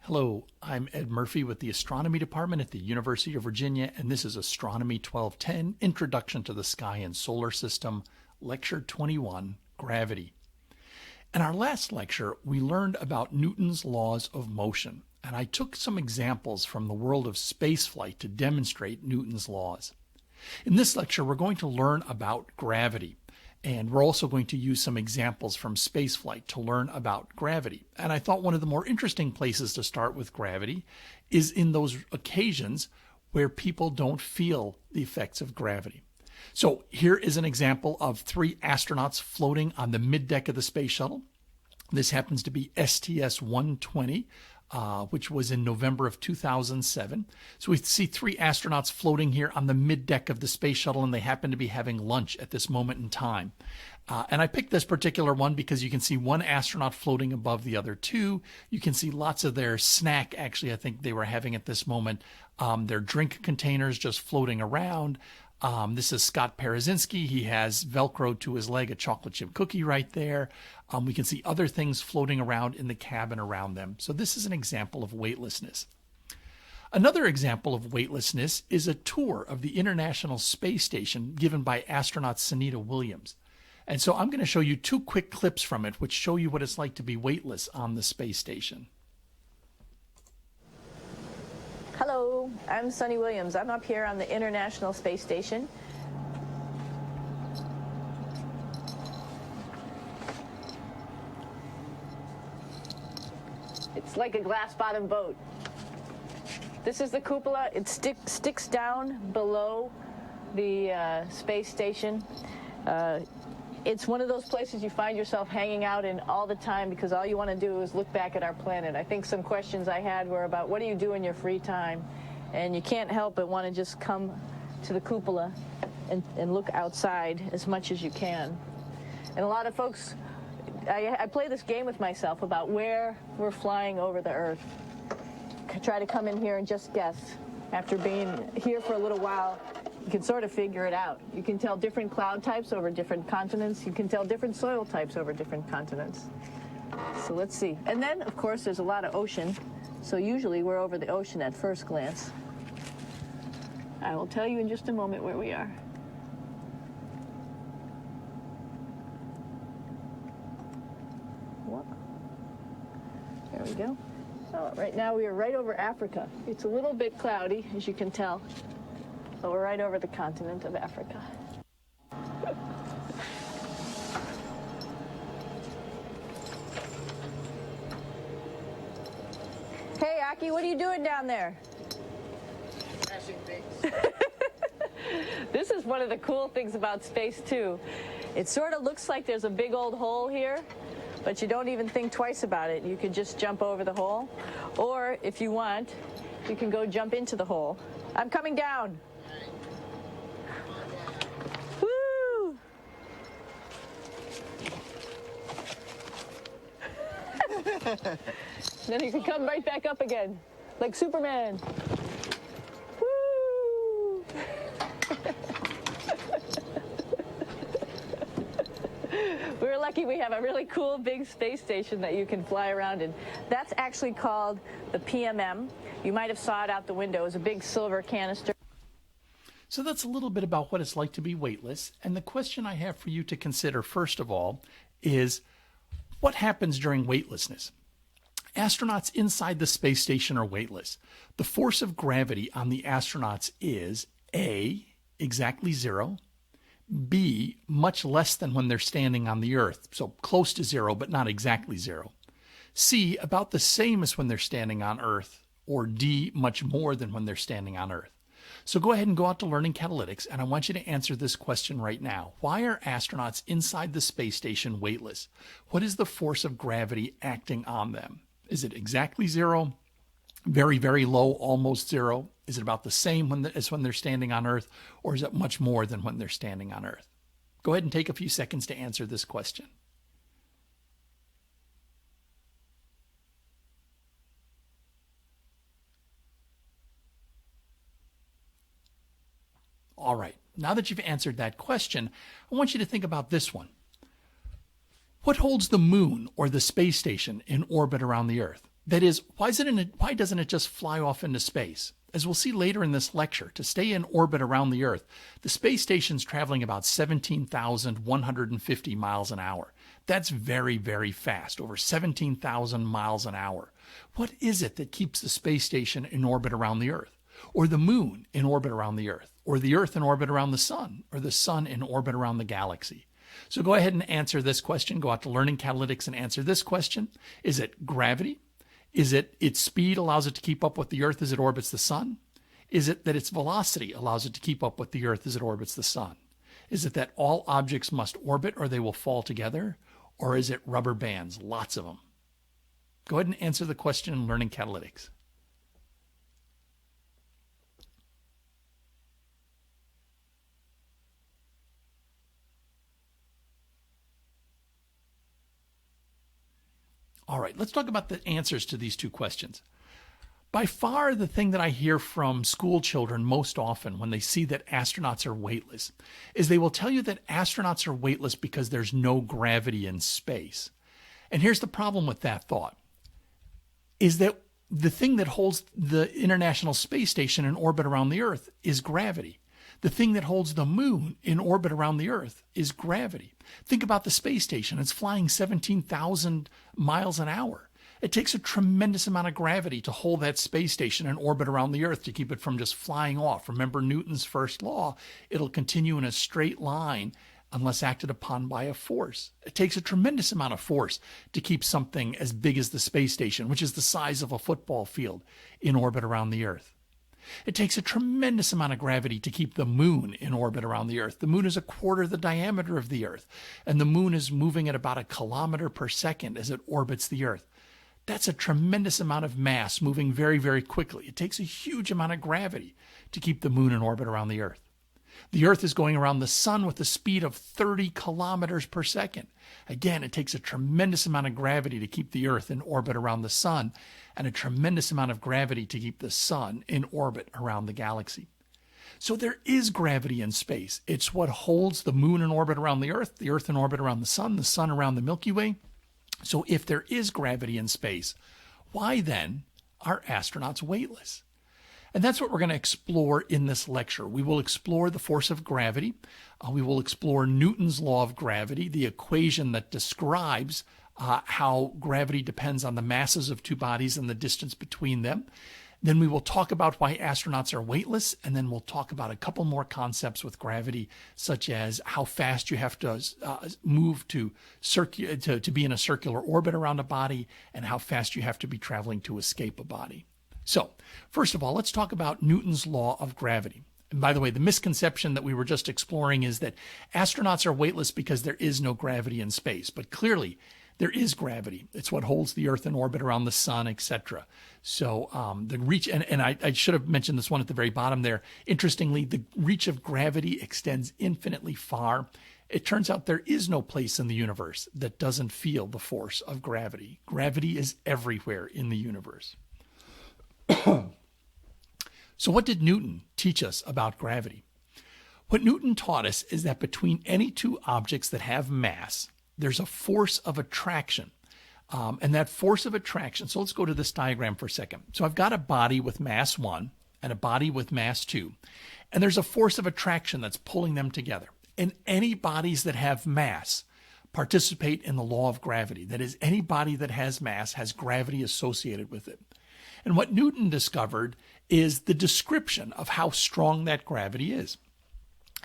Hello, I'm Ed Murphy with the Astronomy Department at the University of Virginia, and this is Astronomy 1210, Introduction to the Sky and Solar System, Lecture 21, Gravity. In our last lecture, we learned about Newton's laws of motion, and I took some examples from the world of spaceflight to demonstrate Newton's laws. In this lecture, we're going to learn about gravity. And we're also going to use some examples from spaceflight to learn about gravity. And I thought one of the more interesting places to start with gravity is in those occasions where people don't feel the effects of gravity. So here is an example of 3 astronauts floating on the middeck of the space shuttle. This happens to be STS-120, which was in November of 2007. So we see 3 astronauts floating here on the middeck of the space shuttle, and they happen to be having lunch at this moment in time. And I picked this particular one because you can see one astronaut floating above the other 2. You can see lots of their snack, actually, I think they were having at this moment, their drink containers just floating around. This is Scott Parazynski. He has Velcro to his leg, a chocolate chip cookie right there. We can see other things floating around in the cabin around them. So this is an example of weightlessness. Another example of weightlessness is a tour of the International Space Station given by astronaut Sunita Williams. And so I'm going to show you 2 quick clips from it which show you what it's like to be weightless on the space station. Hello, I'm Sunny Williams. I'm up here on the International Space Station. It's like a glass-bottom boat. This is the cupola. It sticks down below the space station. It's one of those places you find yourself hanging out in all the time because all you want to do is look back at our planet. I think some questions I had were about what do you do in your free time? And you can't help but want to just come to the cupola and look outside as much as you can. And a lot of folks, I play this game with myself about where we're flying over the Earth. Try to come in here and just guess. After being here for a little while, you can sort of figure it out. You can tell different cloud types over different continents. You can tell different soil types over different continents. So let's see. And then, of course, there's a lot of ocean. So usually we're over the ocean at first glance. I will tell you in just a moment where we are. There we go. So right now we are right over Africa. It's a little bit cloudy, as you can tell. So we're right over the continent of Africa. Hey, Aki, what are you doing down there? Crashing things. This is one of the cool things about space, too. It sort of looks like there's a big old hole here, but you don't even think twice about it. You could just jump over the hole. Or, if you want, you can go jump into the hole. I'm coming down. Woo! Then you can come right back up again, like Superman. Woo! We're lucky we have a really cool big space station that you can fly around in. That's actually called the PMM. You might have saw it out the window. It's a big silver canister. So that's a little bit about what it's like to be weightless. And the question I have for you to consider, first of all, is what happens during weightlessness? Astronauts inside the space station are weightless. The force of gravity on the astronauts is A, exactly 0, B, much less than when they're standing on the Earth, so close to 0 but not exactly 0, C, about the same as when they're standing on Earth, or D, much more than when they're standing on Earth. So go ahead and go out to Learning Catalytics, and I want you to answer this question right now. Why are astronauts inside the space station weightless? What is the force of gravity acting on them? Is it exactly 0, very, very low, almost 0? Is it about the same as when they're standing on Earth, or is it much more than when they're standing on Earth? Go ahead and take a few seconds to answer this question. All right, now that you've answered that question, I want you to think about this one. What holds the moon or the space station in orbit around the Earth? That is, why doesn't it just fly off into space? As we'll see later in this lecture, to stay in orbit around the Earth, the space station's traveling about 17,150 miles an hour. That's very, very fast, over 17,000 miles an hour. What is it that keeps the space station in orbit around the Earth? Or the moon in orbit around the Earth? Or the Earth in orbit around the sun? Or the sun in orbit around the galaxy? So go ahead and answer this question. Go out to Learning Catalytics and answer this question. Is it gravity? Is it its speed allows it to keep up with the Earth as it orbits the sun? Is it that its velocity allows it to keep up with the Earth as it orbits the sun? Is it that all objects must orbit or they will fall together? Or is it rubber bands, lots of them? Go ahead and answer the question in Learning Catalytics. All right, let's talk about the answers to these two questions. By far, the thing that I hear from school children most often when they see that astronauts are weightless is they will tell you that astronauts are weightless because there's no gravity in space. And here's the problem with that thought, is that the thing that holds the International Space Station in orbit around the Earth is gravity. The thing that holds the moon in orbit around the Earth is gravity. Think about the space station. It's flying 17,000 miles an hour. It takes a tremendous amount of gravity to hold that space station in orbit around the Earth to keep it from just flying off. Remember Newton's first law, it'll continue in a straight line unless acted upon by a force. It takes a tremendous amount of force to keep something as big as the space station, which is the size of a football field, in orbit around the Earth. It takes a tremendous amount of gravity to keep the moon in orbit around the Earth. The moon is a quarter the diameter of the Earth, and the moon is moving at about 1 kilometer per second as it orbits the Earth. That's a tremendous amount of mass moving very, very quickly. It takes a huge amount of gravity to keep the moon in orbit around the Earth. The Earth is going around the sun with a speed of 30 kilometers per second. Again, it takes a tremendous amount of gravity to keep the Earth in orbit around the sun, and a tremendous amount of gravity to keep the sun in orbit around the galaxy. So there is gravity in space. It's what holds the moon in orbit around the Earth in orbit around the sun around the Milky Way. So if there is gravity in space, why then are astronauts weightless? And that's what we're going to explore in this lecture. We will explore the force of gravity. We will explore Newton's law of gravity, the equation that describes how gravity depends on the masses of two bodies and the distance between them. Then we will talk about why astronauts are weightless, and then we'll talk about a couple more concepts with gravity, such as how fast you have to move to be in a circular orbit around a body, and how fast you have to be traveling to escape a body. So, first of all, let's talk about Newton's law of gravity. And by the way, the misconception that we were just exploring is that astronauts are weightless because there is no gravity in space. But clearly, there is gravity. It's what holds the Earth in orbit around the sun, etc. So the reach, and I should have mentioned this one at the very bottom there. Interestingly, the reach of gravity extends infinitely far. It turns out there is no place in the universe that doesn't feel the force of gravity. Gravity is everywhere in the universe. So what did Newton teach us about gravity? What Newton taught us is that between any two objects that have mass, there's a force of attraction. And that force of attraction, so let's go to this diagram for a second. So I've got a body with mass 1 and a body with mass 2. And there's a force of attraction that's pulling them together. And any bodies that have mass participate in the law of gravity. That is, any body that has mass has gravity associated with it. And what Newton discovered is the description of how strong that gravity is.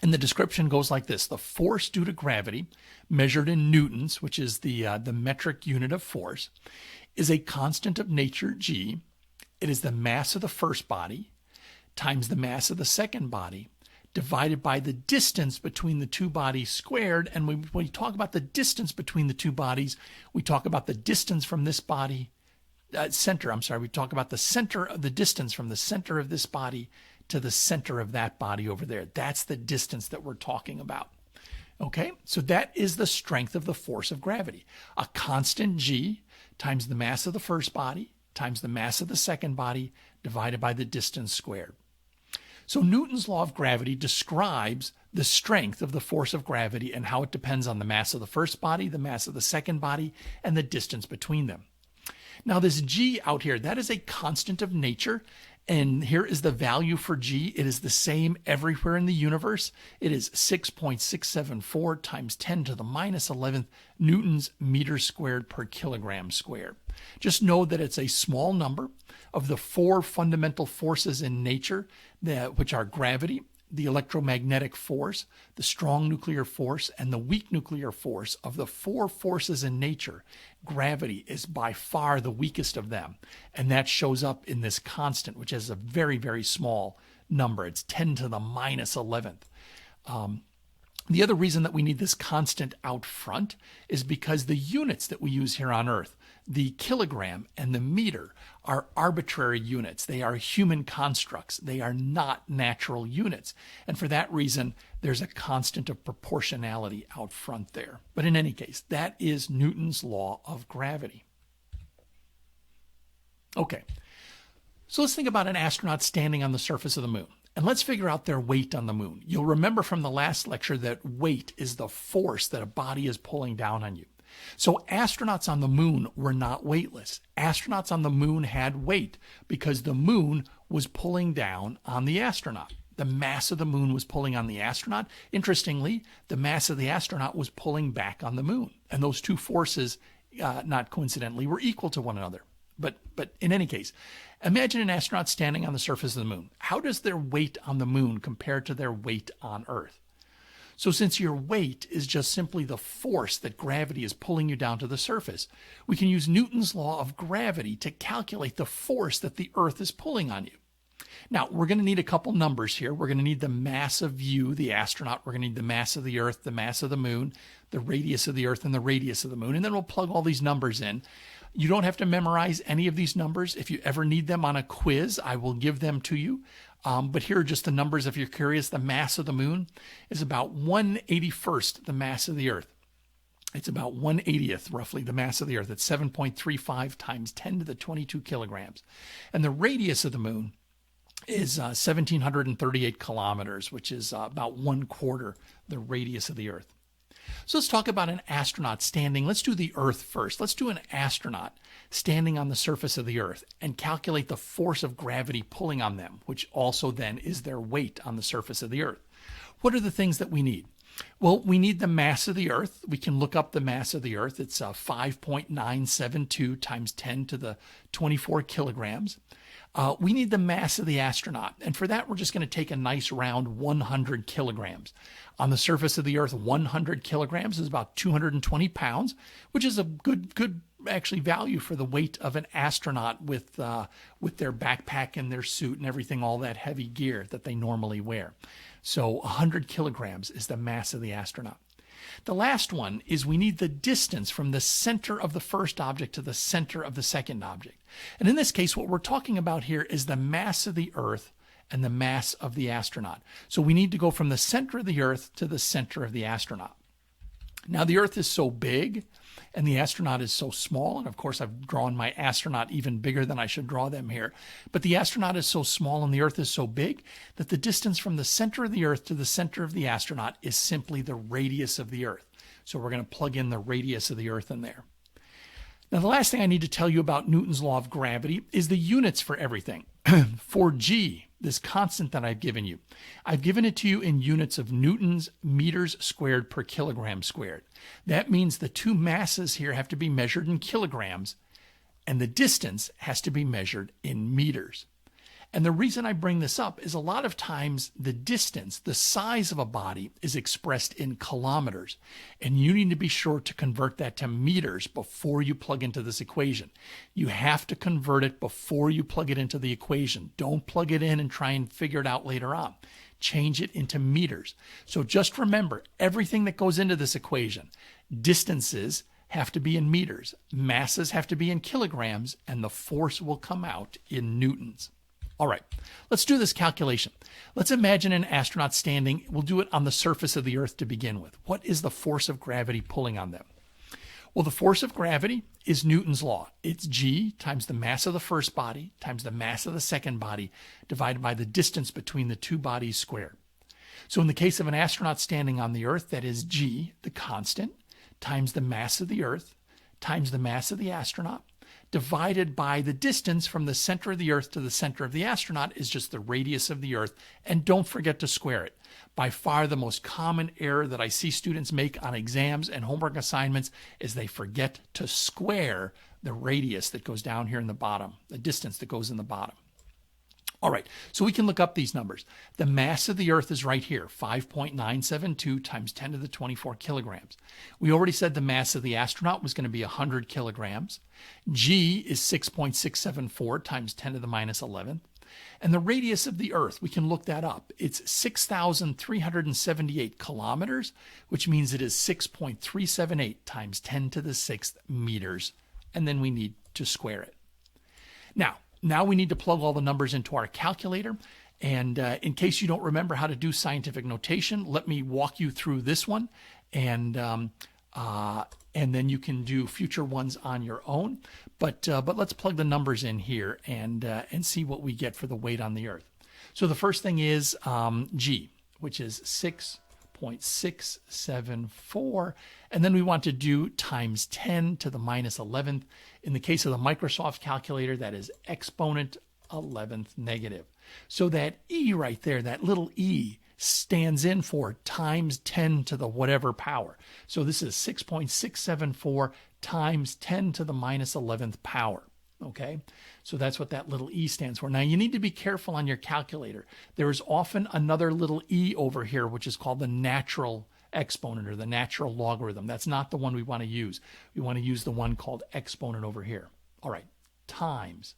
And the description goes like this. The force due to gravity, measured in newtons, which is the metric unit of force, is a constant of nature, g. It is the mass of the first body times the mass of the second body divided by the distance between the two bodies squared. And when we talk about the distance between the two bodies, we talk about the distance from this body, we talk about the center of the distance from the center of this body to the center of that body over there. That's the distance that we're talking about. Okay, so that is the strength of the force of gravity. A constant g times the mass of the first body times the mass of the second body divided by the distance squared. So Newton's law of gravity describes the strength of the force of gravity and how it depends on the mass of the first body, the mass of the second body, and the distance between them. Now this G out here, that is a constant of nature. And here is the value for G. It is the same everywhere in the universe. It is 6.674 times 10 to the minus 11th newtons meters squared per kilogram squared. Just know that it's a small number of the four fundamental forces in nature, which are gravity, the electromagnetic force, the strong nuclear force, and the weak nuclear force. Of the four forces in nature, gravity is by far the weakest of them. And that shows up in this constant, which is a very, very small number. It's 10 to the minus 11th. The other reason that we need this constant out front is because the units that we use here on Earth, the kilogram and the meter, are arbitrary units. They are human constructs. They are not natural units. And for that reason, there's a constant of proportionality out front there. But in any case, that is Newton's law of gravity. Okay, so let's think about an astronaut standing on the surface of the moon. And let's figure out their weight on the moon. You'll remember from the last lecture that weight is the force that a body is pulling down on you. So astronauts on the moon were not weightless. Astronauts on the moon had weight because the moon was pulling down on the astronaut. The mass of the moon was pulling on the astronaut. Interestingly, the mass of the astronaut was pulling back on the moon. And those two forces, not coincidentally, were equal to one another. But in any case, imagine an astronaut standing on the surface of the moon. How does their weight on the moon compare to their weight on Earth? So since your weight is just simply the force that gravity is pulling you down to the surface, we can use Newton's law of gravity to calculate the force that the Earth is pulling on you. Now, we're going to need a couple numbers here. We're going to need the mass of you, the astronaut. We're going to need the mass of the Earth, the mass of the moon, the radius of the Earth, and the radius of the moon. And then we'll plug all these numbers in. You don't have to memorize any of these numbers. If you ever need them on a quiz, I will give them to you. But here are just the numbers if you're curious. The mass of the moon is about 1/81st the mass of the Earth. It's about 1/80th, roughly, the mass of the Earth. It's 7.35 times 10 to the 22 kilograms. And the radius of the moon is 1,738 kilometers, which is about 1/4 the radius of the Earth. So let's talk about an astronaut standing. Let's do the Earth first. Let's do an astronaut standing on the surface of the Earth and calculate the force of gravity pulling on them, which also then is their weight on the surface of the Earth. What are the things that we need? Well, we need the mass of the Earth. We can look up the mass of the Earth. It's 5.972 times 10 to the 24 kilograms. We need the mass of the astronaut. And for that, we're just going to take a nice round 100 kilograms. On the surface of the Earth, 100 kilograms is about 220 pounds, which is a good actually value for the weight of an astronaut with their backpack and their suit and everything, all that heavy gear that they normally wear. So 100 kilograms is the mass of the astronaut. The last one is we need the distance from the center of the first object to the center of the second object. And in this case, what we're talking about here is the mass of the Earth and the mass of the astronaut. So we need to go from the center of the Earth to the center of the astronaut. Now, the Earth is so big and the astronaut is so small. And of course, I've drawn my astronaut even bigger than I should draw them here. But the astronaut is so small and the Earth is so big that the distance from the center of the Earth to the center of the astronaut is simply the radius of the Earth. So we're going to plug in the radius of the Earth in there. Now, the last thing I need to tell you about Newton's law of gravity is the units for everything. For G, this constant that I've given you, I've given it to you in units of newtons meters squared per kilogram squared. That means the two masses here have to be measured in kilograms, and the distance has to be measured in meters. And the reason I bring this up is a lot of times the distance, the size of a body, is expressed in kilometers. And you need to be sure to convert that to meters before you plug into this equation. You have to convert it before you plug it into the equation. Don't plug it in and try and figure it out later on. Change it into meters. So just remember, everything that goes into this equation, distances have to be in meters, masses have to be in kilograms, and the force will come out in newtons. All right, let's do this calculation. Let's imagine an astronaut standing. We'll do it on the surface of the Earth to begin with. What is the force of gravity pulling on them? Well, the force of gravity is Newton's law. It's G times the mass of the first body times the mass of the second body divided by the distance between the two bodies squared. So in the case of an astronaut standing on the Earth, that is G, the constant, times the mass of the Earth times the mass of the astronaut divided by the distance from the center of the Earth to the center of the astronaut is just the radius of the Earth. And don't forget to square it. By far the most common error that I see students make on exams and homework assignments is they forget to square the radius that goes down here in the bottom, the distance that goes in the bottom. All right, so we can look up these numbers. The mass of the Earth is right here, 5.972 times 10 to the 24 kilograms. We already said the mass of the astronaut was going to be 100 kilograms. G is 6.674 times 10 to the minus 11th. And the radius of the Earth, we can look that up. It's 6,378 kilometers, which means it is 6.378 times 10 to the 6th meters. And then we need to square it. Now we need to plug all the numbers into our calculator. And in case you don't remember how to do scientific notation, let me walk you through this one. And then you can do future ones on your own. But let's plug the numbers in here and see what we get for the weight on the Earth. So the first thing is G, which is 6.674. And then we want to do times 10 to the minus 11th. In the case of the Microsoft calculator, that is exponent 11th negative. So that E right there, that little E, stands in for times 10 to the whatever power. So this is 6.674 times 10 to the minus 11th power. Okay, so that's what that little E stands for. Now you need to be careful on your calculator. There is often another little E over here, which is called the natural exponent or the natural logarithm. That's not the one we want to use. We want to use the one called exponent over here. All right, times.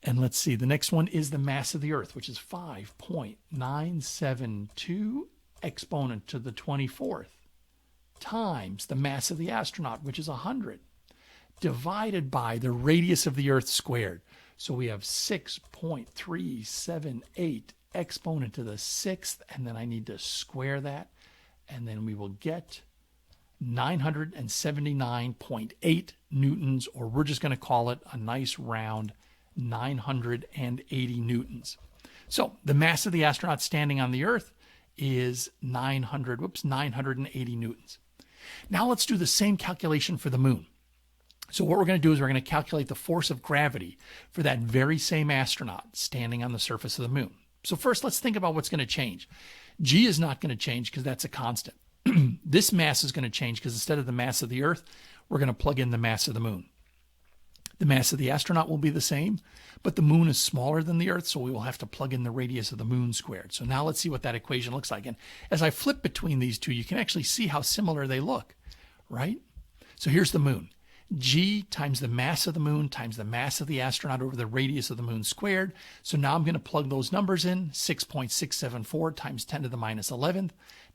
And let's see, the next one is the mass of the Earth, which is 5.972 exponent to the 24th times the mass of the astronaut, which is 100, divided by the radius of the Earth squared. So we have 6.378 exponent to the 6th, and then I need to square that, and then we will get 979.8 newtons, or we're just going to call it a nice round 980 newtons. So the mass of the astronaut standing on the Earth is 980 newtons. Now let's do the same calculation for the moon. So what we're going to do is we're going to calculate the force of gravity for that very same astronaut standing on the surface of the moon. So first, let's think about what's going to change. G is not going to change because that's a constant. This mass is going to change because instead of the mass of the Earth, we're going to plug in the mass of the moon. The mass of the astronaut will be the same, but the moon is smaller than the Earth, so we will have to plug in the radius of the moon squared. So now let's see what that equation looks like. And as I flip between these two, you can actually see how similar they look, right? So here's the moon. G times the mass of the moon times the mass of the astronaut over the radius of the moon squared. So now I'm going to plug those numbers in, 6.674 times 10 to the minus 11th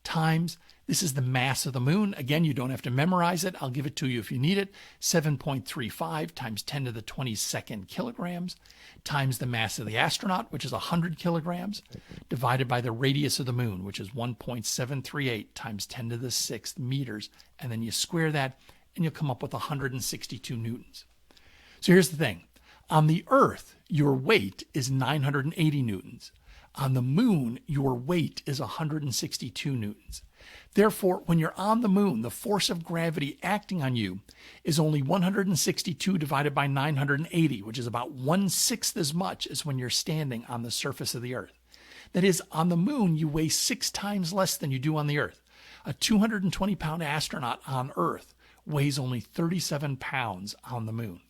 times, this is the mass of the moon. Again, you don't have to memorize it. I'll give it to you if you need it. 7.35 times 10 to the 22nd kilograms times the mass of the astronaut, which is 100 kilograms, divided by the radius of the moon, which is 1.738 times 10 to the 6th meters. And then you square that, and you'll come up with 162 newtons. So here's the thing. On the Earth, your weight is 980 newtons. On the moon, your weight is 162 newtons. Therefore, when you're on the moon, the force of gravity acting on you is only 162 divided by 980, which is about 1/6 as much as when you're standing on the surface of the Earth. That is, on the moon, you weigh 6 times less than you do on the Earth. A 220-pound astronaut on Earth weighs only 37 pounds on the moon.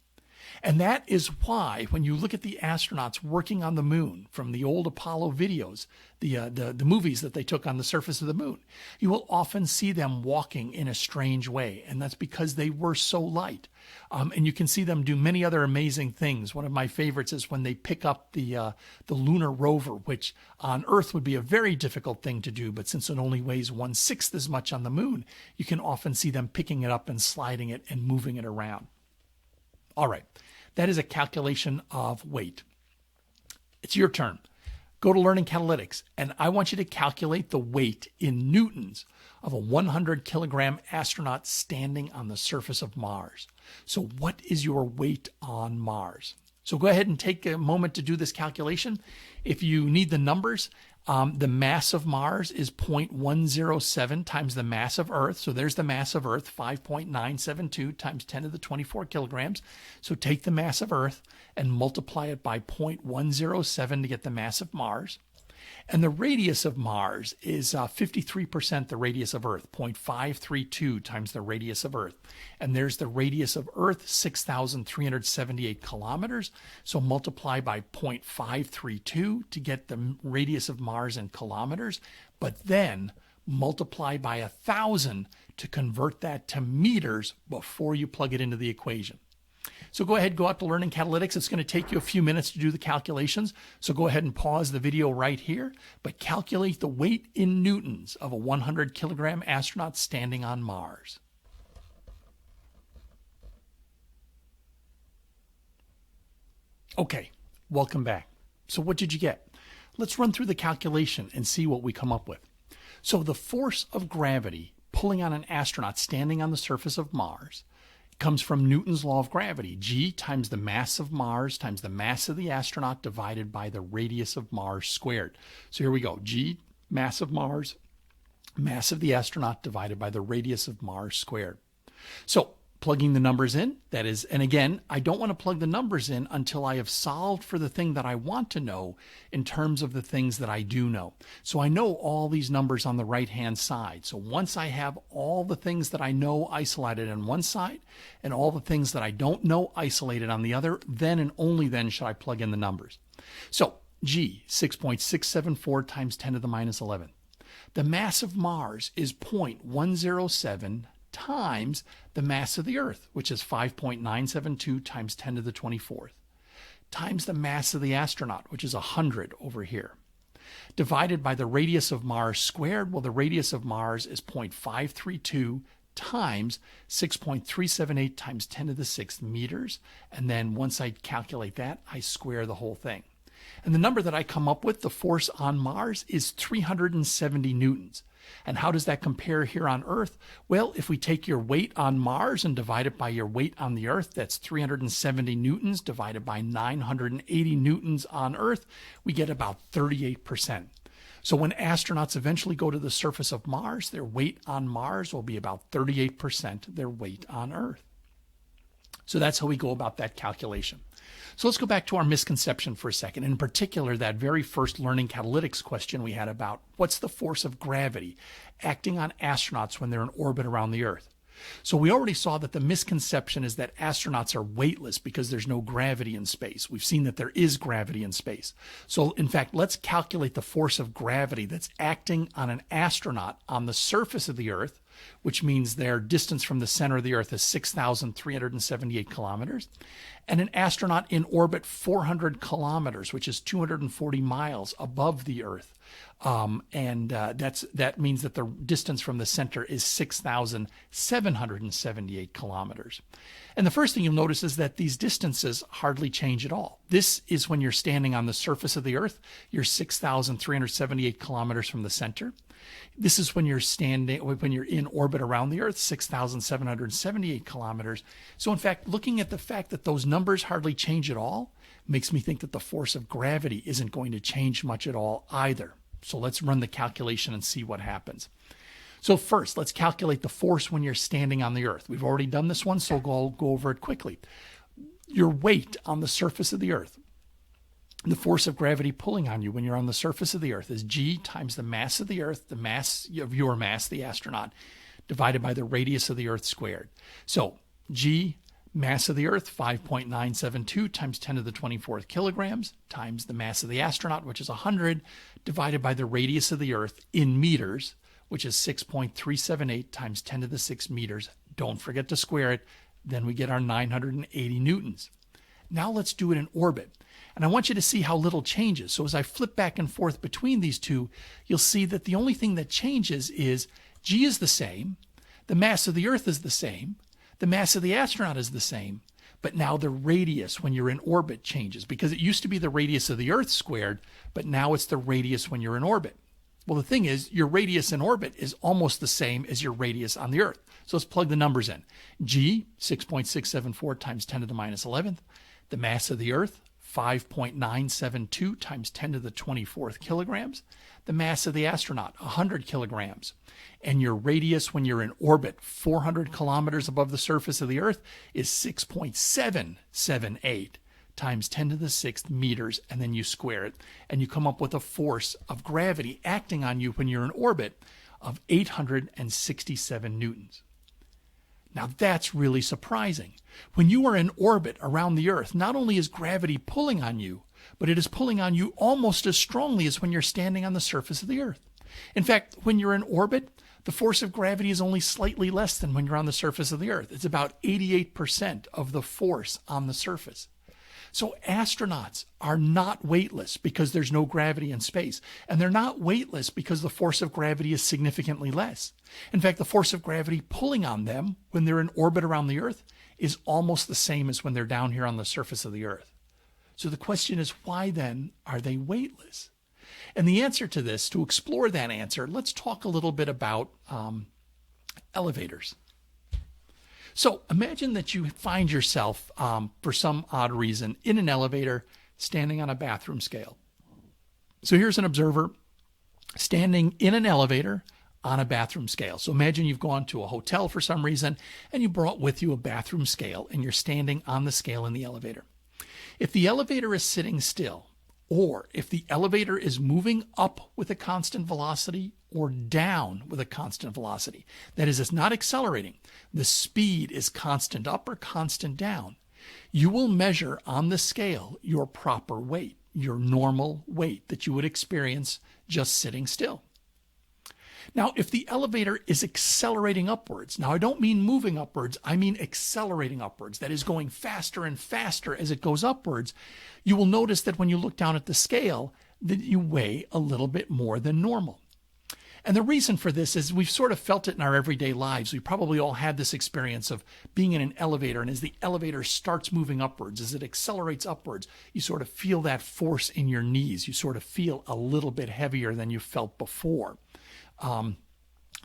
And that is why when you look at the astronauts working on the moon from the old Apollo videos, the movies that they took on the surface of the moon, you will often see them walking in a strange way. And that's because they were so light. And you can see them do many other amazing things. One of my favorites is when they pick up the lunar rover, which on Earth would be a very difficult thing to do. But since it only weighs 1/6 as much on the moon, you can often see them picking it up and sliding it and moving it around. All right, that is a calculation of weight. It's your turn. Go to Learning Catalytics, and I want you to calculate the weight in newtons of a 100 kilogram astronaut standing on the surface of Mars. So what is your weight on Mars? So go ahead and take a moment to do this calculation. If you need the numbers, The mass of Mars is 0.107 times the mass of Earth. So there's the mass of Earth, 5.972 times 10 to the 24 kilograms. So take the mass of Earth and multiply it by 0.107 to get the mass of Mars. And the radius of Mars is 53% the radius of Earth, 0.532 times the radius of Earth. And there's the radius of Earth, 6,378 kilometers. So multiply by 0.532 to get the radius of Mars in kilometers, but then multiply by 1,000 to convert that to meters before you plug it into the equation. So go ahead, go out to Learning Catalytics. It's going to take you a few minutes to do the calculations. So go ahead and pause the video right here, but calculate the weight in newtons of a 100 kilogram astronaut standing on Mars. Okay, welcome back. So what did you get? Let's run through the calculation and see what we come up with. So the force of gravity pulling on an astronaut standing on the surface of Mars comes from Newton's law of gravity. G times the mass of Mars times the mass of the astronaut divided by the radius of Mars squared. So here we go. G, mass of Mars, mass of the astronaut divided by the radius of Mars squared. So plugging the numbers in, that is, and again, I don't want to plug the numbers in until I have solved for the thing that I want to know in terms of the things that I do know. So I know all these numbers on the right-hand side. So once I have all the things that I know isolated on one side and all the things that I don't know isolated on the other, then and only then should I plug in the numbers. So G, 6.674 times 10 to the minus 11. The mass of Mars is 0.107 times the mass of the Earth, which is 5.972 times 10 to the 24th, times the mass of the astronaut, which is 100 over here, divided by the radius of Mars squared. Well, the radius of Mars is 0.532 times 6.378 times 10 to the 6th meters. And then once I calculate that, I square the whole thing. And the number that I come up with, the force on Mars, is 370 newtons. And how does that compare here on Earth? Well, if we take your weight on Mars and divide it by your weight on the Earth, that's 370 newtons divided by 980 newtons on Earth, we get about 38%. So when astronauts eventually go to the surface of Mars, their weight on Mars will be about 38% their weight on Earth. So that's how we go about that calculation. So let's go back to our misconception for a second. In particular, that very first learning catalytics question we had about what's the force of gravity acting on astronauts when they're in orbit around the Earth. So we already saw that the misconception is that astronauts are weightless because there's no gravity in space. We've seen that there is gravity in space. So in fact, let's calculate the force of gravity that's acting on an astronaut on the surface of the Earth, which means their distance from the center of the Earth is 6,378 kilometers, and an astronaut in orbit 400 kilometers, which is 240 miles above the Earth. That means that the distance from the center is 6,778 kilometers. And the first thing you'll notice is that these distances hardly change at all. This is when you're standing on the surface of the Earth. You're 6,378 kilometers from the center. This is when you're in orbit around the Earth, 6,778 kilometers. So in fact, looking at the fact that those numbers hardly change at all makes me think that the force of gravity isn't going to change much at all either. So let's run the calculation and see what happens. So first, let's calculate the force when you're standing on the Earth. We've already done this one, so I'll go over it quickly. Your weight on the surface of the Earth, the force of gravity pulling on you when you're on the surface of the Earth, is G times the mass of the Earth, the mass of your mass, the astronaut, divided by the radius of the Earth squared. So G, mass of the Earth, 5.972 times 10 to the 24th kilograms, times the mass of the astronaut, which is 100, divided by the radius of the Earth in meters, which is 6.378 times 10 to the 6 meters. Don't forget to square it. Then we get our 980 newtons. Now let's do it in orbit. And I want you to see how little changes. So as I flip back and forth between these two, you'll see that the only thing that changes is G is the same, the mass of the Earth is the same, the mass of the astronaut is the same, but now the radius when you're in orbit changes, because it used to be the radius of the Earth squared, but now it's the radius when you're in orbit. Well, the thing is, your radius in orbit is almost the same as your radius on the Earth. So let's plug the numbers in. G, 6.674 times 10 to the minus 11th. The mass of the Earth, 5.972 times 10 to the 24th kilograms. The mass of the astronaut, 100 kilograms. And your radius when you're in orbit, 400 kilometers above the surface of the Earth, is 6.778 times 10 to the 6th meters, and then you square it, and you come up with a force of gravity acting on you when you're in orbit of 867 newtons. Now that's really surprising. When you are in orbit around the Earth, not only is gravity pulling on you, but it is pulling on you almost as strongly as when you're standing on the surface of the Earth. In fact, when you're in orbit, the force of gravity is only slightly less than when you're on the surface of the Earth. It's about 88% of the force on the surface. So astronauts are not weightless because there's no gravity in space. And they're not weightless because the force of gravity is significantly less. In fact, the force of gravity pulling on them when they're in orbit around the Earth is almost the same as when they're down here on the surface of the Earth. So the question is, why then are they weightless? And the answer to this, to explore that answer, let's talk a little bit about elevators. So imagine that you find yourself, for some odd reason, in an elevator standing on a bathroom scale. So here's an observer standing in an elevator on a bathroom scale. So imagine you've gone to a hotel for some reason and you brought with you a bathroom scale and you're standing on the scale in the elevator. If the elevator is sitting still, or if the elevator is moving up with a constant velocity or down with a constant velocity, that is, it's not accelerating, the speed is constant up or constant down, you will measure on the scale your proper weight, your normal weight that you would experience just sitting still. Now, if the elevator is accelerating upwards, now I don't mean moving upwards, I mean accelerating upwards, that is going faster and faster as it goes upwards, you will notice that when you look down at the scale, that you weigh a little bit more than normal. And the reason for this is we've sort of felt it in our everyday lives. We probably all had this experience of being in an elevator, and as the elevator starts moving upwards, as it accelerates upwards, you sort of feel that force in your knees. You sort of feel a little bit heavier than you felt before.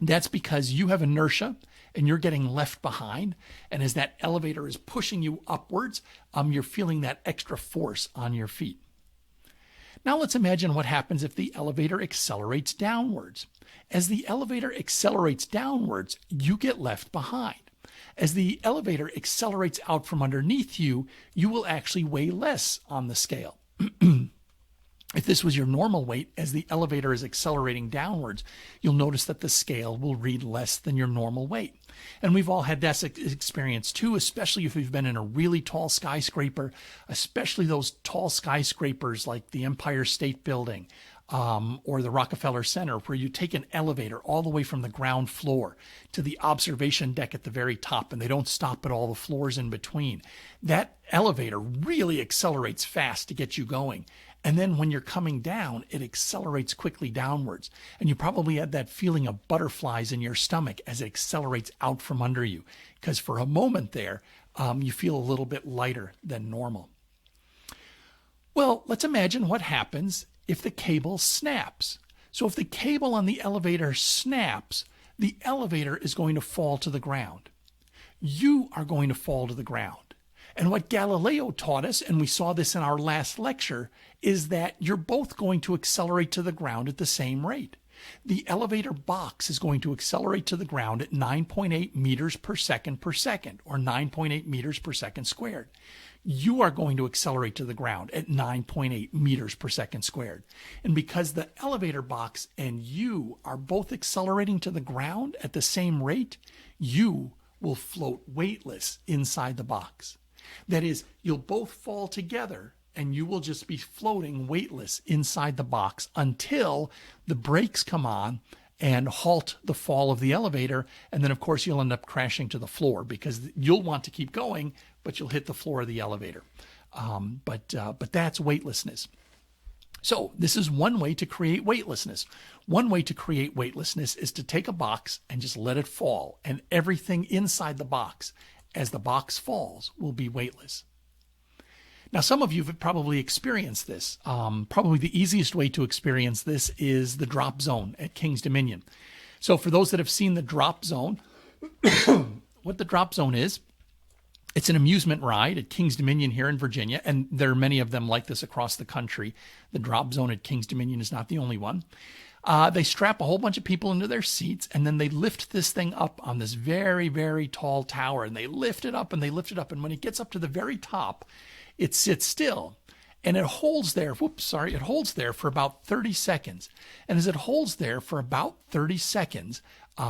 That's because you have inertia and you're getting left behind. And as that elevator is pushing you upwards, you're feeling that extra force on your feet. Now let's imagine what happens if the elevator accelerates downwards. As the elevator accelerates downwards, you get left behind. As the elevator accelerates out from underneath you, you will actually weigh less on the scale. If this was your normal weight, as the elevator is accelerating downwards, you'll notice that the scale will read less than your normal weight. And we've all had that experience too, especially if you've been in a really tall skyscraper, especially those tall skyscrapers like the Empire State Building or the Rockefeller Center, where you take an elevator all the way from the ground floor to the observation deck at the very top, and they don't stop at all the floors in between. That elevator really accelerates fast to get you going. And then when you're coming down, it accelerates quickly downwards. And you probably had that feeling of butterflies in your stomach as it accelerates out from under you. Because for a moment there, you feel a little bit lighter than normal. Well, let's imagine what happens if the cable snaps. So if the cable on the elevator snaps, the elevator is going to fall to the ground. You are going to fall to the ground. And what Galileo taught us, and we saw this in our last lecture, is that you're both going to accelerate to the ground at the same rate. The elevator box is going to accelerate to the ground at 9.8 meters per second, or 9.8 meters per second squared. You are going to accelerate to the ground at 9.8 meters per second squared. And because the elevator box and you are both accelerating to the ground at the same rate, you will float weightless inside the box. That is, you'll both fall together and you will just be floating weightless inside the box until the brakes come on and halt the fall of the elevator. And then, of course, you'll end up crashing to the floor because you'll want to keep going, but you'll hit the floor of the elevator. But that's weightlessness. So this is one way to create weightlessness. One way to create weightlessness is to take a box and just let it fall, and everything inside the box, as the box falls, will be weightless. Now, some of you have probably experienced this. Probably the easiest way to experience this is the drop zone at King's Dominion. So for those that have seen the drop zone, what the drop zone is It's an amusement ride at King's Dominion here in Virginia, and there are many of them like this across the country. The drop zone at King's Dominion is not the only one. They strap a whole bunch of people into their seats, and then they lift this thing up on this very, very tall tower, and they lift it up and they lift it up. And when it gets up to the very top, it sits still, and it holds there. It holds there for about 30 seconds. And as it holds there for about 30 seconds,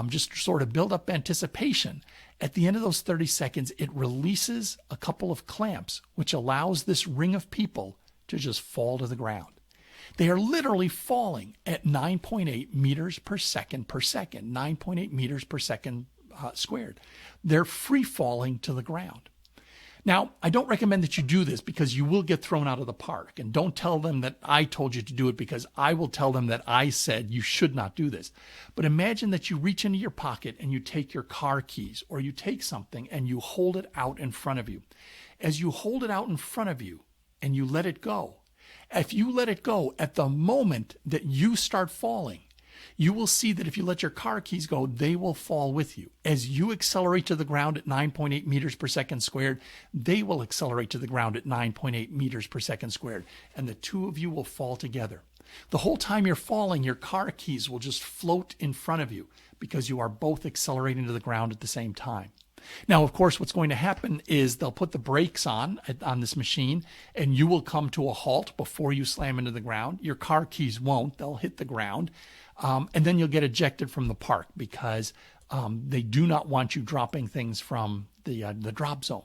just to sort of build up anticipation, at the end of those 30 seconds, it releases a couple of clamps, which allows this ring of people to just fall to the ground. They are literally falling at 9.8 meters per second, 9.8 meters per second squared. They're free falling to the ground. Now, I don't recommend that you do this because you will get thrown out of the park. And don't tell them that I told you to do it, because I will tell them that I said you should not do this. But imagine that you reach into your pocket and you take your car keys, or you take something and you hold it out in front of you. As you hold it out in front of you and you let it go, if you let it go at the moment that you start falling, you will see that if you let your car keys go, they will fall with you. As you accelerate to the ground at 9.8 meters per second squared, they will accelerate to the ground at 9.8 meters per second squared, and the two of you will fall together. The whole time you're falling, your car keys will just float in front of you because you are both accelerating to the ground at the same time. Now, of course, what's going to happen is they'll put the brakes on this machine, and you will come to a halt before you slam into the ground. Your car keys won't. They'll hit the ground. And then you'll get ejected from the park because they do not want you dropping things from the drop zone.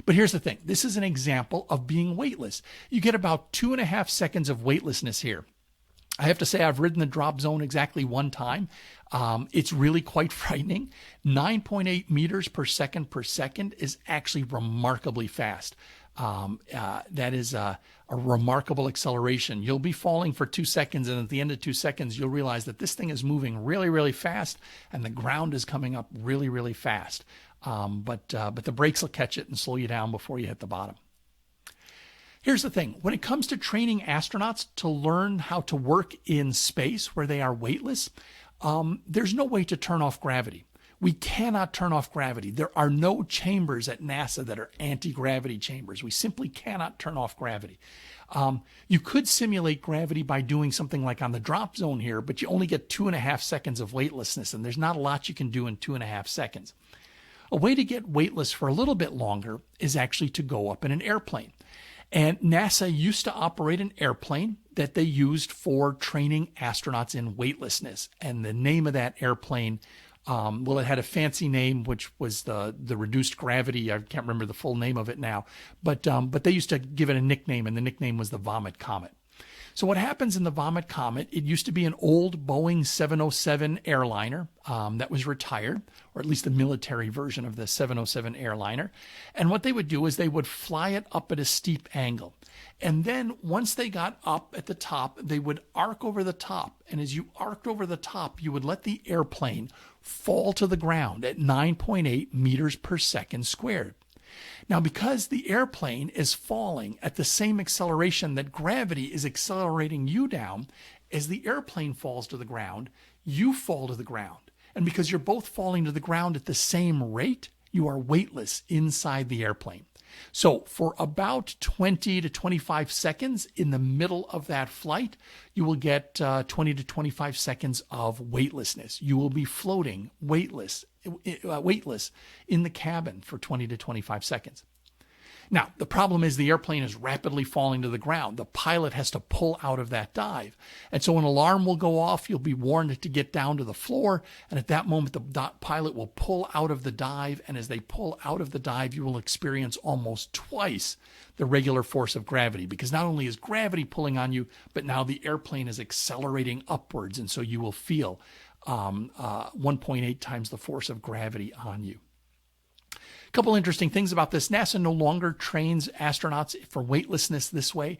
But here's the thing. This is an example of being weightless. You get about 2.5 seconds of weightlessness here. I have to say I've ridden the drop zone exactly one time. It's really quite frightening. 9.8 meters per second is actually remarkably fast. That is a remarkable acceleration. You'll be falling for 2 seconds, and at the end of 2 seconds, you'll realize that this thing is moving really, really fast, and the ground is coming up really, really fast. But the brakes will catch it and slow you down before you hit the bottom. Here's the thing. When it comes to training astronauts to learn how to work in space where they are weightless, there's no way to turn off gravity. We cannot turn off gravity. There are no chambers at NASA that are anti-gravity chambers. We simply cannot turn off gravity. You could simulate gravity by doing something like on the drop zone here, but you only get 2.5 seconds of weightlessness, and there's not a lot you can do in 2.5 seconds. A way to get weightless for a little bit longer is actually to go up in an airplane. And NASA used to operate an airplane that they used for training astronauts in weightlessness. And the name of that airplane, it had a fancy name, which was the reduced gravity. I can't remember the full name of it now. But they used to give it a nickname, and the nickname was the Vomit Comet. So what happens in the Vomit Comet, it used to be an old Boeing 707 airliner that was retired, or at least the military version of the 707 airliner. And what they would do is they would fly it up at a steep angle. And then once they got up at the top, they would arc over the top. And as you arced over the top, you would let the airplane fall to the ground at 9.8 meters per second squared. Now, because the airplane is falling at the same acceleration that gravity is accelerating you down, as the airplane falls to the ground, you fall to the ground. And because you're both falling to the ground at the same rate, you are weightless inside the airplane. So for about 20 to 25 seconds in the middle of that flight, you will get 20 to 25 seconds of weightlessness. You will be floating weightless in the cabin for 20 to 25 seconds. Now, the problem is the airplane is rapidly falling to the ground. The pilot has to pull out of that dive. And so an alarm will go off. You'll be warned to get down to the floor. And at that moment, the pilot will pull out of the dive. And as they pull out of the dive, you will experience almost twice the regular force of gravity, because not only is gravity pulling on you, but now the airplane is accelerating upwards. And so you will feel 1.8 times the force of gravity on you. A couple interesting things about this. NASA no longer trains astronauts for weightlessness this way.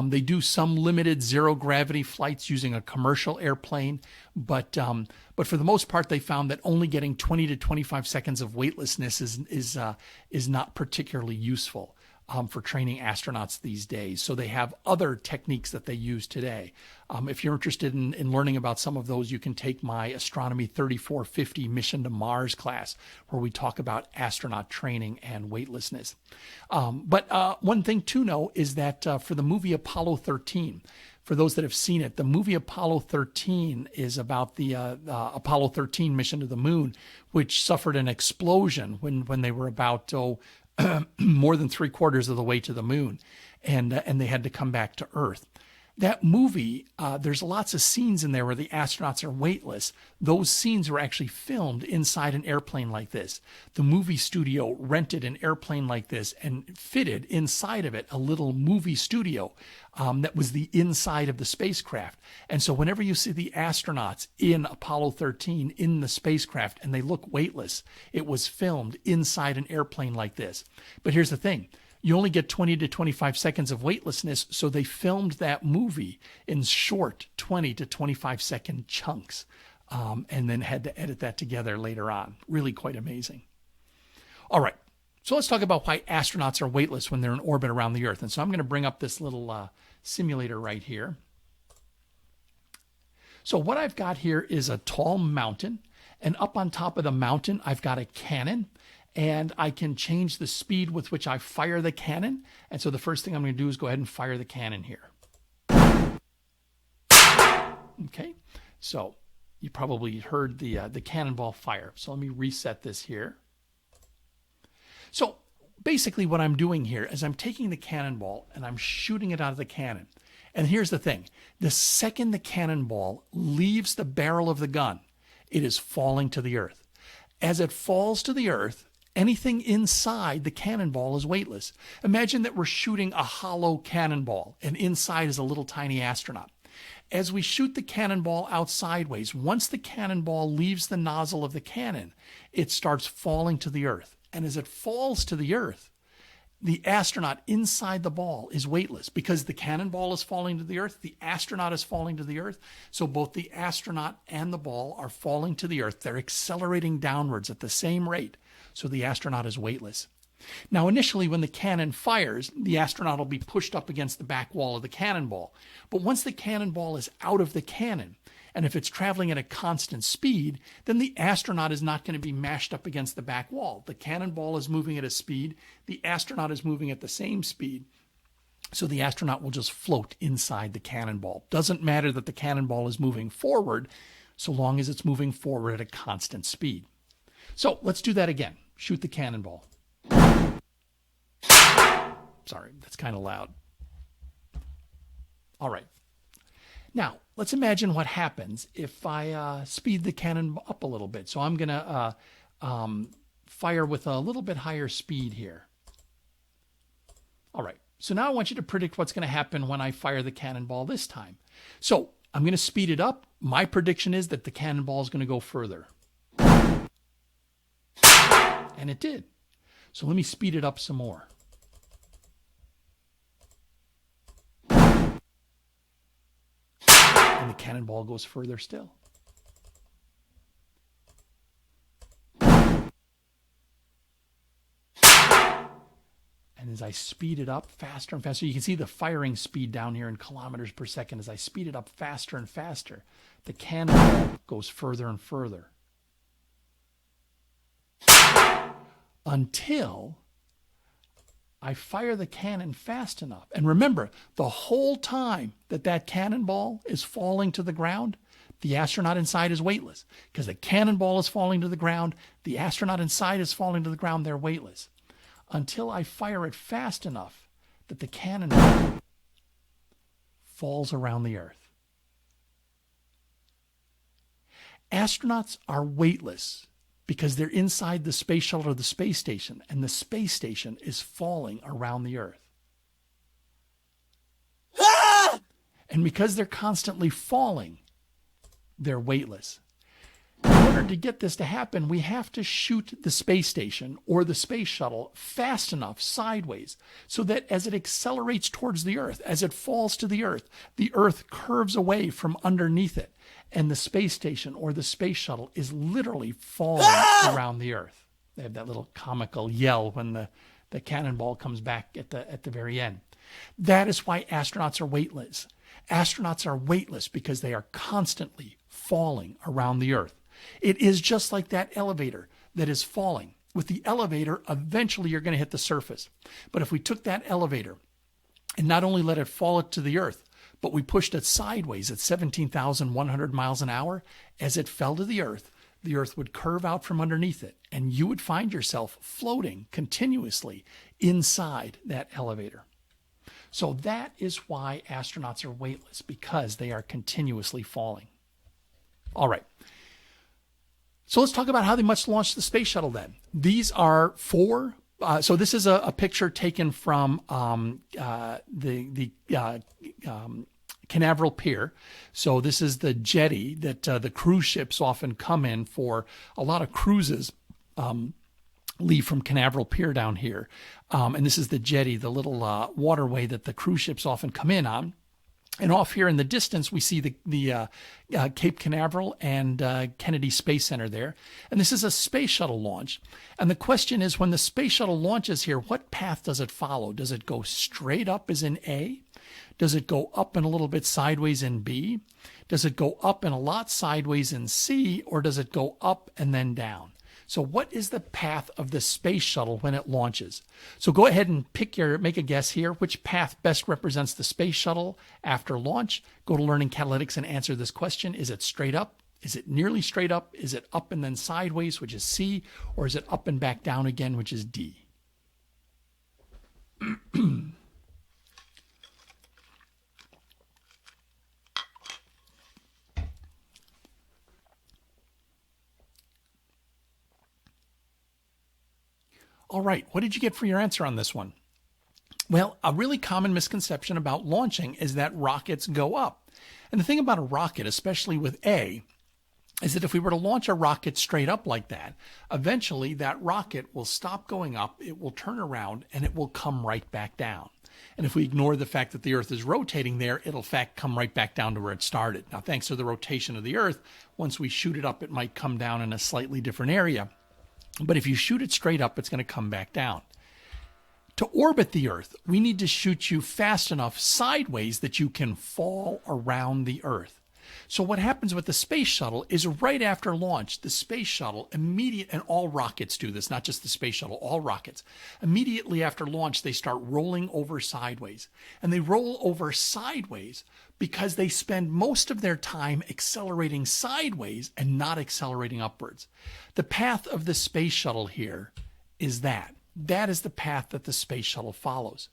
They do some limited zero gravity flights using a commercial airplane, but for the most part, they found that only getting 20 to 25 seconds of weightlessness is not particularly useful. for training astronauts these days. So they have other techniques that they use today. If you're interested in learning about some of those, you can take my Astronomy 3450 Mission to Mars class, where we talk about astronaut training and weightlessness. But one thing to know is that for the movie Apollo 13, for those that have seen it, the movie Apollo 13 is about the Apollo 13 mission to the moon, which suffered an explosion when they were about more than 3/4 of the way to the moon, and they had to come back to Earth. That movie, there's lots of scenes in there where the astronauts are weightless. Those scenes were actually filmed inside an airplane like this. The movie studio rented an airplane like this and fitted inside of it a little movie studio that was the inside of the spacecraft. And so whenever you see the astronauts in Apollo 13 in the spacecraft and they look weightless, it was filmed inside an airplane like this. But here's the thing. You only get 20 to 25 seconds of weightlessness, so they filmed that movie in short 20 to 25 second chunks, and then had to edit that together later on. Really quite amazing. All right, so let's talk about why astronauts are weightless when they're in orbit around the Earth. And so I'm going to bring up this little simulator right here. So what I've got here is a tall mountain, and up on top of the mountain, I've got a cannon. And I can change the speed with which I fire the cannon. And so the first thing I'm going to do is go ahead and fire the cannon here. Okay, so you probably heard the cannonball fire. So let me reset this here. So basically what I'm doing here is I'm taking the cannonball and I'm shooting it out of the cannon. And here's the thing. The second the cannonball leaves the barrel of the gun, it is falling to the earth. As it falls to the earth, anything inside the cannonball is weightless. Imagine that we're shooting a hollow cannonball, and inside is a little tiny astronaut. As we shoot the cannonball out sideways, once the cannonball leaves the nozzle of the cannon, it starts falling to the earth. And as it falls to the earth, the astronaut inside the ball is weightless because the cannonball is falling to the earth, the astronaut is falling to the earth. So both the astronaut and the ball are falling to the earth. They're accelerating downwards at the same rate. So the astronaut is weightless. Now, initially, when the cannon fires, the astronaut will be pushed up against the back wall of the cannonball. But once the cannonball is out of the cannon, and if it's traveling at a constant speed, then the astronaut is not going to be mashed up against the back wall. The cannonball is moving at a speed. The astronaut is moving at the same speed. So the astronaut will just float inside the cannonball. Doesn't matter that the cannonball is moving forward, so long as it's moving forward at a constant speed. So let's do that again. Shoot the cannonball. Sorry, that's kind of loud. All right. Now, let's imagine what happens if I speed the cannon up a little bit. So I'm going to fire with a little bit higher speed here. All right. So now I want you to predict what's going to happen when I fire the cannonball this time. So I'm going to speed it up. My prediction is that the cannonball is going to go further. And it did. So let me speed it up some more. And the cannonball goes further still. And as I speed it up faster and faster, you can see the firing speed down here in kilometers per second. As I speed it up faster and faster, the cannonball goes further and further. Until I fire the cannon fast enough. And remember, the whole time that cannonball is falling to the ground, the astronaut inside is weightless. Because the cannonball is falling to the ground, the astronaut inside is falling to the ground, they're weightless. Until I fire it fast enough that the cannonball falls around the Earth. Astronauts are weightless because they're inside the space shuttle or the space station, and the space station is falling around the Earth. And because they're constantly falling, they're weightless. In order to get this to happen, we have to shoot the space station or the space shuttle fast enough sideways so that as it accelerates towards the Earth, as it falls to the Earth curves away from underneath it, and the space station or the space shuttle is literally falling around the Earth. They have that little comical yell when the The cannonball comes back at the very end. That is why astronauts are weightless. Astronauts are weightless because they are constantly falling around the Earth. It is just like that elevator that is falling. With the elevator, eventually you're going to hit the surface. But if we took that elevator and not only let it fall to the Earth, but we pushed it sideways at 17,100 miles an hour, as it fell to the Earth would curve out from underneath it, and you would find yourself floating continuously inside that elevator. So that is why astronauts are weightless, because they are continuously falling. All right. So let's talk about how they must launch the space shuttle then. These are four. So this is a picture taken from the Canaveral Pier. So this is the jetty that the cruise ships often come in for. A lot of cruises leave from Canaveral Pier down here. And this is the jetty, the little waterway that the cruise ships often come in on. And off here in the distance, we see the Cape Canaveral and Kennedy Space Center there. And this is a space shuttle launch. And the question is, when the space shuttle launches here, what path does it follow? Does it go straight up as in A? Does it go up and a little bit sideways in B? Does it go up and a lot sideways in C? Or does it go up and then down? So what is the path of the space shuttle when it launches? So go ahead and make a guess here. Which path best represents the space shuttle after launch? Go to Learning Catalytics and answer this question. Is it straight up? Is it nearly straight up? Is it up and then sideways, which is C? Or is it up and back down again, which is D? All right, what did you get for your answer on this one? Well, a really common misconception about launching is that rockets go up. And the thing about a rocket, especially with A, is that if we were to launch a rocket straight up like that, eventually that rocket will stop going up, it will turn around, and it will come right back down. And if we ignore the fact that the Earth is rotating there, it'll in fact come right back down to where it started. Now, thanks to the rotation of the Earth, once we shoot it up, it might come down in a slightly different area. But if you shoot it straight up, it's going to come back down. To orbit the Earth, we need to shoot you fast enough sideways that you can fall around the Earth. So what happens with the space shuttle is right after launch, the space shuttle and all rockets do this, not just the space shuttle, all rockets. Immediately after launch, they start rolling over sideways. And they roll over sideways because they spend most of their time accelerating sideways and not accelerating upwards. The path of the space shuttle here is that. That is the path that the space shuttle follows.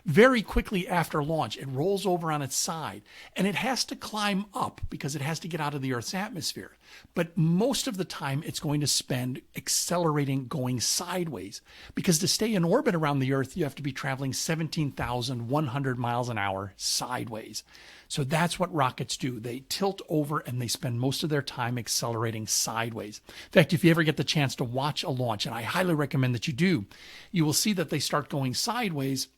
Very quickly after launch, it rolls over on its side, and it has to climb up because it has to get out of the Earth's atmosphere. But most of the time, it's going to spend accelerating, going sideways, because to stay in orbit around the Earth, you have to be traveling 17,100 miles an hour sideways. So that's what rockets do. They tilt over and they spend most of their time accelerating sideways. In fact, if you ever get the chance to watch a launch, and I highly recommend that you do, you will see that they start going sideways.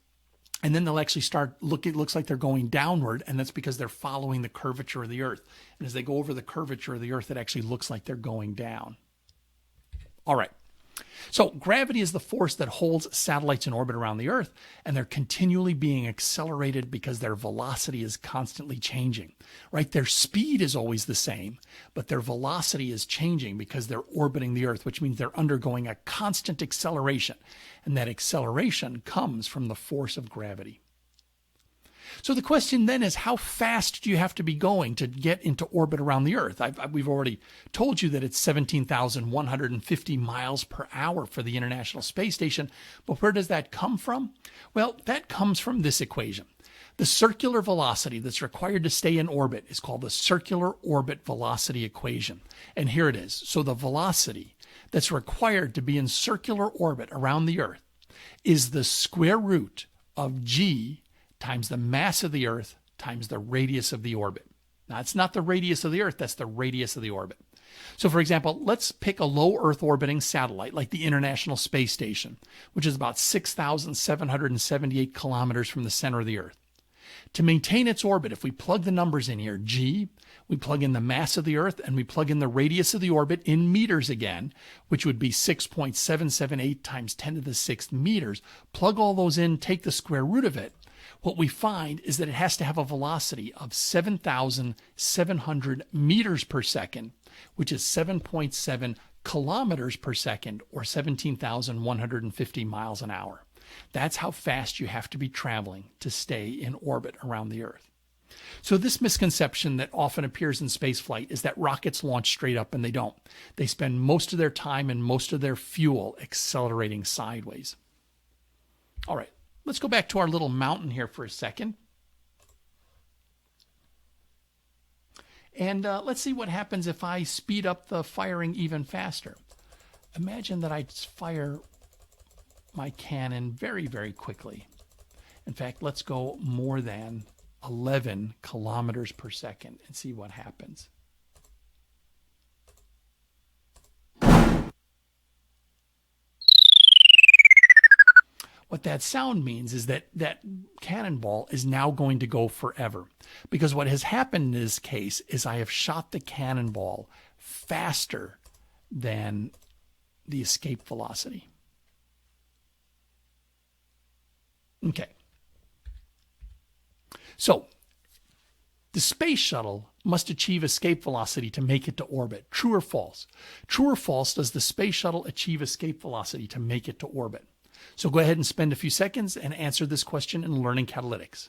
And then they'll actually it looks like they're going downward, and that's because they're following the curvature of the Earth. And as they go over the curvature of the Earth, it actually looks like they're going down. All right. So gravity is the force that holds satellites in orbit around the Earth, and they're continually being accelerated because their velocity is constantly changing, right? Their speed is always the same, but their velocity is changing because they're orbiting the Earth, which means they're undergoing a constant acceleration. And that acceleration comes from the force of gravity. So the question then is, how fast do you have to be going to get into orbit around the Earth? We've already told you that it's 17,150 miles per hour for the International Space Station. But where does that come from? Well, that comes from this equation. The circular velocity that's required to stay in orbit is called the circular orbit velocity equation. And here it is. So the velocity that's required to be in circular orbit around the Earth is the square root of g times the mass of the Earth times the radius of the orbit. Now, it's not the radius of the Earth, that's the radius of the orbit. So, for example, let's pick a low Earth orbiting satellite like the International Space Station, which is about 6,778 kilometers from the center of the Earth. To maintain its orbit, if we plug the numbers in here, g, we plug in the mass of the Earth, and we plug in the radius of the orbit in meters again, which would be 6.778 times 10 to the 6th meters. Plug all those in, take the square root of it. What we find is that it has to have a velocity of 7,700 meters per second, which is 7.7 kilometers per second, or 17,150 miles an hour. That's how fast you have to be traveling to stay in orbit around the Earth. So this misconception that often appears in spaceflight is that rockets launch straight up, and they don't. They spend most of their time and most of their fuel accelerating sideways. All right, let's go back to our little mountain here for a second. And let's see what happens if I speed up the firing even faster. Imagine that I fire my cannon very, very quickly. In fact, let's go more than 11 kilometers per second and see what happens. What that sound means is that that cannonball is now going to go forever. Because what has happened in this case is I have shot the cannonball faster than the escape velocity. Okay. So, the space shuttle must achieve escape velocity to make it to orbit. True or false? True or false, does the space shuttle achieve escape velocity to make it to orbit? So go ahead and spend a few seconds and answer this question in Learning Catalytics.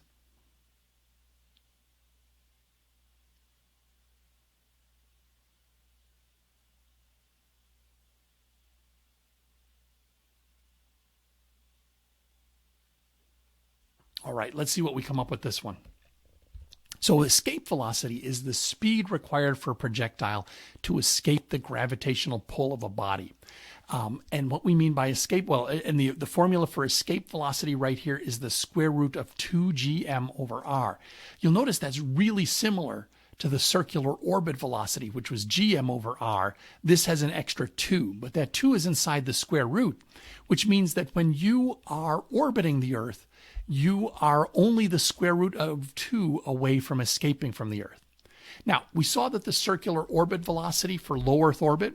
All right, let's see what we come up with this one. So escape velocity is the speed required for a projectile to escape the gravitational pull of a body. And what we mean by escape, well, and the formula for escape velocity right here is the square root of 2gm over r. You'll notice that's really similar to the circular orbit velocity, which was gm over r. This has an extra 2, but that 2 is inside the square root, which means that when you are orbiting the Earth, you are only the square root of 2 away from escaping from the Earth. Now, we saw that the circular orbit velocity for low Earth orbit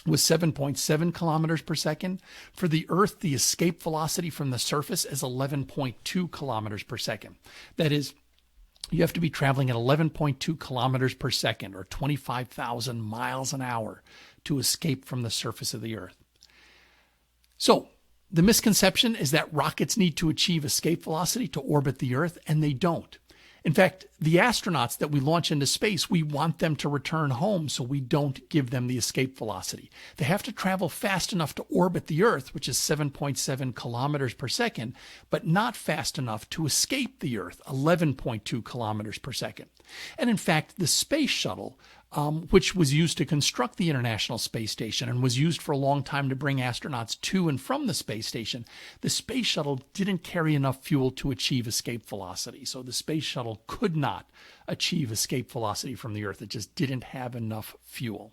was 7.7 kilometers per second. For the Earth, the escape velocity from the surface is 11.2 kilometers per second. That is, you have to be traveling at 11.2 kilometers per second, or 25,000 miles an hour, to escape from the surface of the Earth. So, the misconception is that rockets need to achieve escape velocity to orbit the Earth, and they don't. In fact, the astronauts that we launch into space, we want them to return home, so we don't give them the escape velocity. They have to travel fast enough to orbit the Earth, which is 7.7 kilometers per second, but not fast enough to escape the Earth, 11.2 kilometers per second. And in fact, the space shuttle, which was used to construct the International Space Station and was used for a long time to bring astronauts to and from the space station, the space shuttle didn't carry enough fuel to achieve escape velocity. So the space shuttle could not achieve escape velocity from the Earth. It just didn't have enough fuel.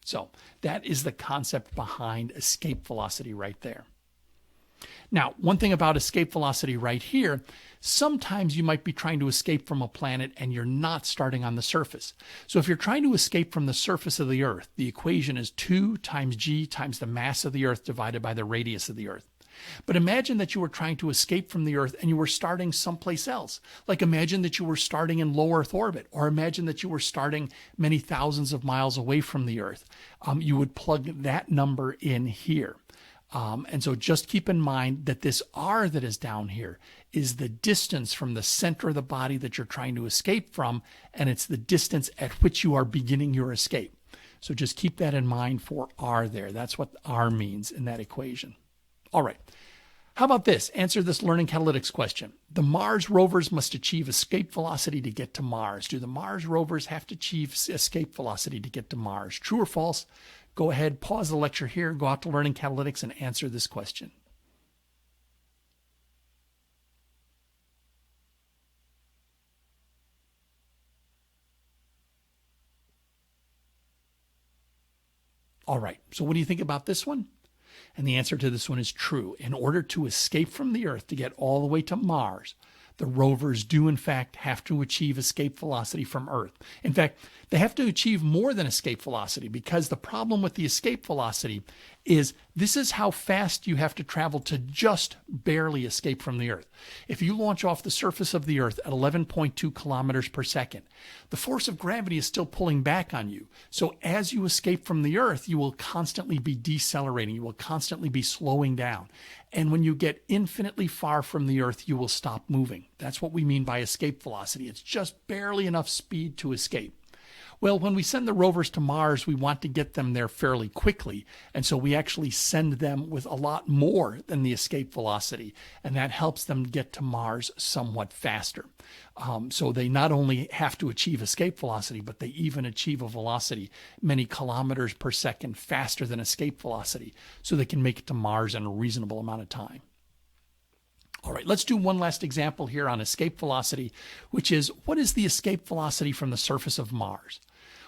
So that is the concept behind escape velocity right there. Now, one thing about escape velocity right here, sometimes you might be trying to escape from a planet and you're not starting on the surface. So if you're trying to escape from the surface of the Earth, the equation is 2 times g times the mass of the Earth divided by the radius of the Earth. But imagine that you were trying to escape from the Earth and you were starting someplace else. Like imagine that you were starting in low Earth orbit, or imagine that you were starting many thousands of miles away from the Earth. You would plug that number in here. And so just keep in mind that this r that is down here is the distance from the center of the body that you're trying to escape from, and it's the distance at which you are beginning your escape. So just keep that in mind for r there. That's what r means in that equation. All right. How about this? Answer this learning catalytics question. The Mars rovers must achieve escape velocity to get to Mars. Do the Mars rovers have to achieve escape velocity to get to Mars? True or false? Go ahead, pause the lecture here, go out to Learning Catalytics and answer this question. All right, so what do you think about this one? And the answer to this one is true. In order to escape from the Earth to get all the way to Mars, the rovers do in fact have to achieve escape velocity from Earth. In fact, they have to achieve more than escape velocity, because the problem with the escape velocity is this is how fast you have to travel to just barely escape from the Earth. If you launch off the surface of the Earth at 11.2 kilometers per second, the force of gravity is still pulling back on you. So as you escape from the Earth, you will constantly be decelerating. You will constantly be slowing down. And when you get infinitely far from the Earth, you will stop moving. That's what we mean by escape velocity. It's just barely enough speed to escape. Well, when we send the rovers to Mars, we want to get them there fairly quickly. And so we actually send them with a lot more than the escape velocity. And that helps them get to Mars somewhat faster. So they not only have to achieve escape velocity, but they even achieve a velocity many kilometers per second faster than escape velocity, so they can make it to Mars in a reasonable amount of time. All right, let's do one last example here on escape velocity, which is, what is the escape velocity from the surface of Mars?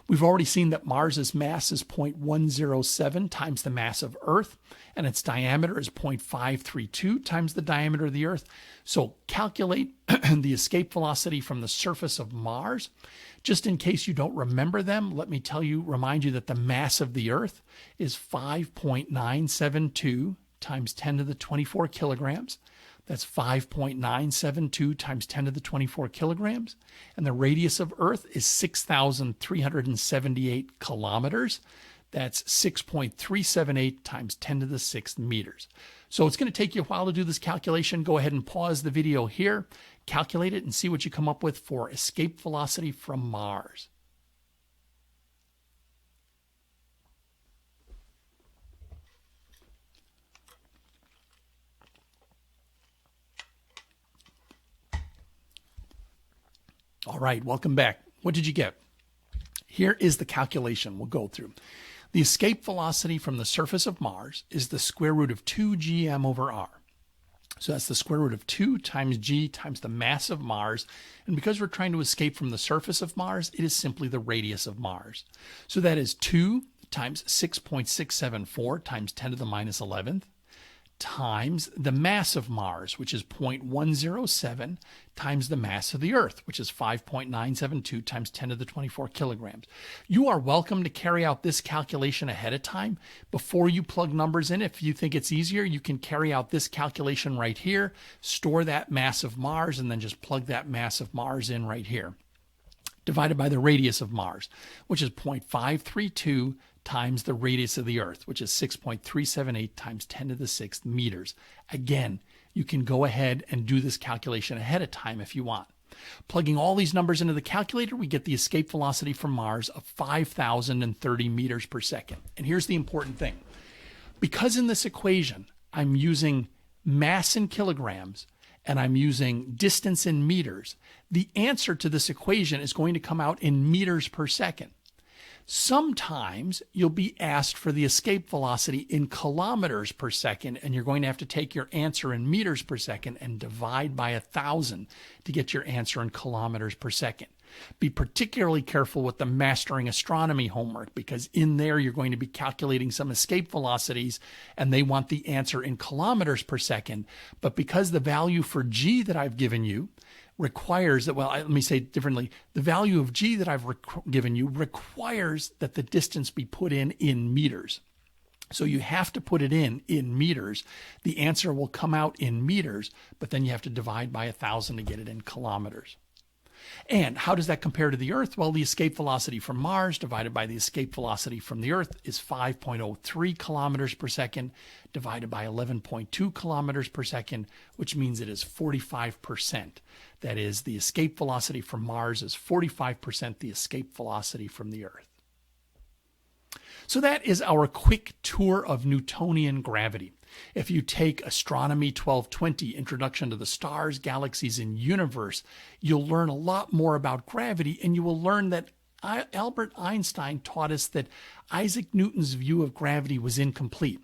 We've already seen that Mars's mass is 0.107 times the mass of Earth, and its diameter is 0.532 times the diameter of the Earth. So calculate the escape velocity from the surface of Mars. Just in case you don't remember them, let me remind you that the mass of the Earth is 5.972 times 10 to the 24 kilograms. That's 5.972 times 10 to the 24 kilograms. And the radius of Earth is 6,378 kilometers. That's 6.378 times 10 to the 6th meters. So it's going to take you a while to do this calculation. Go ahead and pause the video here, calculate it, and see what you come up with for escape velocity from Mars. All right, welcome back. What did you get? Here is the calculation we'll go through. The escape velocity from the surface of Mars is the square root of 2gm over r. So that's the square root of 2 times g times the mass of Mars. And because we're trying to escape from the surface of Mars, it is simply the radius of Mars. So that is 2 times 6.674 times 10 to the minus 11th times the mass of Mars, which is 0.107, times the mass of the Earth, which is 5.972 times 10 to the 24 kilograms. You are welcome to carry out this calculation ahead of time before you plug numbers in. If you think it's easier, you can carry out this calculation right here, store that mass of Mars, and then just plug that mass of Mars in right here, divided by the radius of Mars, which is 0.532 times the radius of the Earth, which is 6.378 times 10 to the 6th meters. Again, you can go ahead and do this calculation ahead of time if you want. Plugging all these numbers into the calculator, we get the escape velocity from Mars of 5,030 meters per second. And here's the important thing. Because in this equation, I'm using mass in kilograms and I'm using distance in meters, the answer to this equation is going to come out in meters per second. Sometimes you'll be asked for the escape velocity in kilometers per second, and you're going to have to take your answer in meters per second and divide by 1,000 to get your answer in kilometers per second. Be particularly careful with the Mastering Astronomy homework, because in there you're going to be calculating some escape velocities and they want the answer in kilometers per second. But because the value for g that I've given you requires that, well, let me say it differently. The value of g that I've given you requires that the distance be put in meters. So you have to put it in meters. The answer will come out in meters, but then you have to divide by 1,000 to get it in kilometers. And how does that compare to the Earth? Well, the escape velocity from Mars divided by the escape velocity from the Earth is 5.03 kilometers per second divided by 11.2 kilometers per second, which means it is 45%. That is, the escape velocity from Mars is 45% the escape velocity from the Earth. So that is our quick tour of Newtonian gravity. If you take Astronomy 1220, Introduction to the Stars, Galaxies, and Universe, you'll learn a lot more about gravity, and you will learn that Albert Einstein taught us that Isaac Newton's view of gravity was incomplete.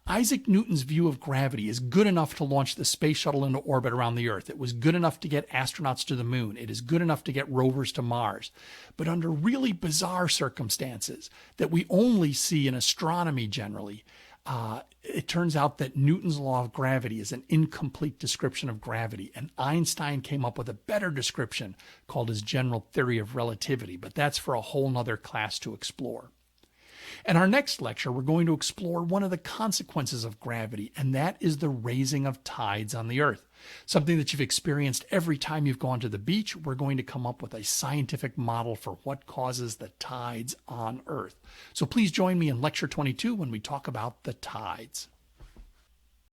Isaac Newton's view of gravity is good enough to launch the space shuttle into orbit around the Earth. It was good enough to get astronauts to the moon. It is good enough to get rovers to Mars. But under really bizarre circumstances that we only see in astronomy generally, it turns out that Newton's law of gravity is an incomplete description of gravity, and Einstein came up with a better description called his general theory of relativity, but that's for a whole nother class to explore. In our next lecture, we're going to explore one of the consequences of gravity, and that is the raising of tides on the Earth. Something that you've experienced every time you've gone to the beach. We're going to come up with a scientific model for what causes the tides on Earth. So please join me in Lecture 22 when we talk about the tides.